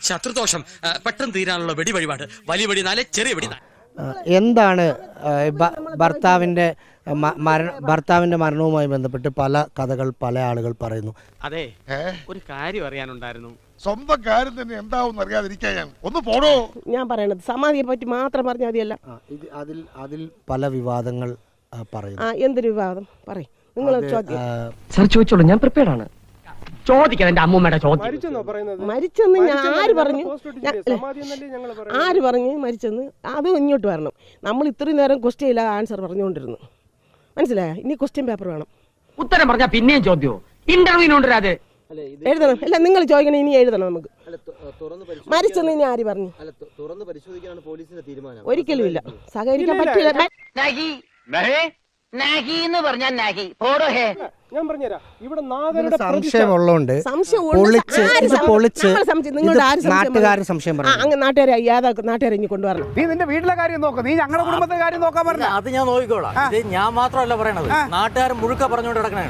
ശത്രുദോഷം പെട്ടെന്ന് തീരാനുള്ള വെടി വഴിപാട്. വലിയ വെടി 4, ചെറിയ വെടി 4. എന്താണ് ഭർത്താവിന്റെ മരണവുമായി ബന്ധപ്പെട്ട് പല കഥകൾ പല ആളുകൾ പറയുന്നു. അതെ, ഒരു കാര്യം അറിയാനുണ്ടായിരുന്നു. സ്വന്തം കാര്യം തന്നെ എന്താവും അറിയാതിരിക്കാൻ ഞാൻ ഒന്ന് പോടോ. ഞാൻ പറയണത് സമാധിയെ പറ്റി മാത്രം പറഞ്ഞാൽ മതിയല്ല. അതിൽ പല വിവാദങ്ങൾ പറയുന്നു. എന്തൊരു വിവാദം പറയും നിങ്ങൾ? ചോദിച്ചോളൂ, ഞാൻ പ്രിപ്പയർഡ് ആണ്. ചോദിക്കാം എന്റെ അമ്മൂമ്മയുടെ ചോദ്യം. മരിച്ചെന്ന് ഞാൻ ആര് പറഞ്ഞു? ആര് പറഞ്ഞു മരിച്ചെന്ന്? അത് ഇങ്ങോട്ട് വരണം. നമ്മൾ ഇത്രയും നേരം ക്വസ്റ്റ്യൻ ഇല്ല ആൻസർ പറഞ്ഞുകൊണ്ടിരുന്നു. മനസ്സിലായ? ഇനി ക്വസ്റ്റ്യൻ പേപ്പർ വേണം. ഉത്തരം പറഞ്ഞാൽ പിന്നെയും ചോദ്യമോ? ഇന്റർവ്യൂവിനുണ്ടത് എഴുതണം. അല്ല, നിങ്ങൾ ചോദിക്കണം, ഇനി എഴുതണം. നമുക്ക് മരിച്ചെന്ന് ഇനി ആര് പറഞ്ഞു? ഒരിക്കലും ഇല്ല, സഹകരിക്കാൻ പറ്റില്ല. ഞാൻ പറഞ്ഞുതരാം. ഇവിടെ സംശയമുള്ളതുകൊണ്ട് നാട്ടുകാർ സംശയം പറഞ്ഞു. നാട്ടുകാരെ ഇനി കൊണ്ടുവരണം. നീ നിന്റെ വീട്ടിലെ കാര്യം നോക്കാം, നീ ഞങ്ങളുടെ കുടുംബത്തെ കാര്യം നോക്കാൻ പറഞ്ഞു. അത് ഞാൻ നോക്കിക്കോളാം. ഇത് ഞാൻ മാത്രമല്ല പറയണത്, നാട്ടുകാർ മുഴുക്ക പറഞ്ഞുകൊണ്ട് കിടക്കണേ.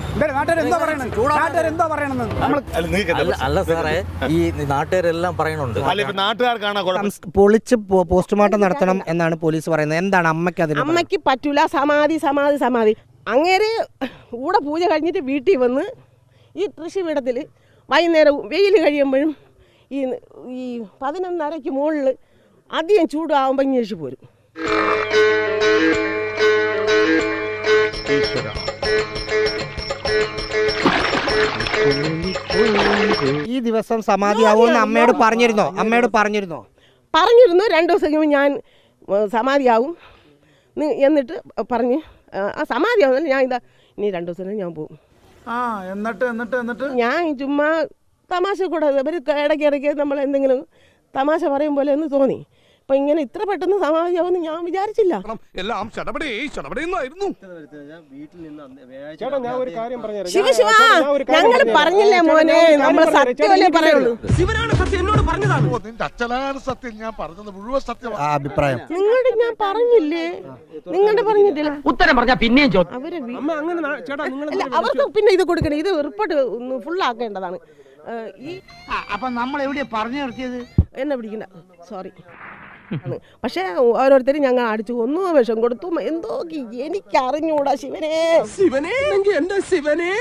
അല്ല സാറേ, ഈ നാട്ടുകാരെല്ലാം പറയണുണ്ട്. പൊളിച്ച് പോസ്റ്റ്മോർട്ടം നടത്തണം എന്നാണ് പോലീസ് പറയുന്നത്. എന്താണ് അമ്മയ്ക്ക് അതിന്? അമ്മയ്ക്ക് പറ്റൂല. സമാധി അങ്ങേര് കൂടെ പൂജ കഴിഞ്ഞിട്ട് വീട്ടിൽ വന്ന് ഈ കൃഷിയിടത്തിൽ വൈകുന്നേരം വെയിൽ കഴിയുമ്പോഴും ഈ 11:30 മുകളിൽ അധികം ചൂടാകുമ്പോൾ ഇങ്ങേഷ് പോരും. ഈ ദിവസം സമാധിയാവുമെന്ന് അമ്മയോട് പറഞ്ഞിരുന്നു. 2 ദിവസം കഴിയുമ്പോൾ ഞാൻ സമാധിയാവും എന്നിട്ട് പറഞ്ഞ് സമാധിയാവുന്നില്ല. ഞാൻ ഇനി 2 ദിവസം ഞാൻ പോകും. എന്നിട്ട് ഞാൻ ചുമ്മാ തമാശ കൂടെ ഇവർ ഇടയ്ക്ക് നമ്മൾ എന്തെങ്കിലും തമാശ പറയും പോലെ എന്ന് തോന്നി. അപ്പൊ ഇങ്ങനെ ഇത്ര പെട്ടെന്ന് സമാധിയാവുമെന്ന് ഞാൻ വിചാരിച്ചില്ല. ശിവ ഞങ്ങൾ പറഞ്ഞില്ലേ മോനെ, നമ്മൾ സത്യമല്ലേ പറയുള്ളൂ. അഭിപ്രായം നിങ്ങളുടെ ഞാൻ പറഞ്ഞില്ലേ, നിങ്ങളുടെ പറഞ്ഞിട്ടില്ല. ഉത്തരം പറഞ്ഞാൽ പിന്നെയും ചോദ്യം. അവർക്ക് പിന്നെ ഇത് കൊടുക്കണേ, ഇത് റിപ്പോർട്ട് ഫുള്ളാക്കേണ്ടതാണ്. അപ്പൊ നമ്മൾ എവിടെയാ പറഞ്ഞു നിർത്തിയത്? എന്നെ പിടിക്കണ്ട, സോറി. പക്ഷെ ഓരോരുത്തരും ഞങ്ങൾ അടിച്ചു കൊന്നു, വിഷം കൊടുത്തു, എന്തോ എനിക്കറിഞ്ഞൂടാ. ശിവനെ എന്റെ ശിവനെ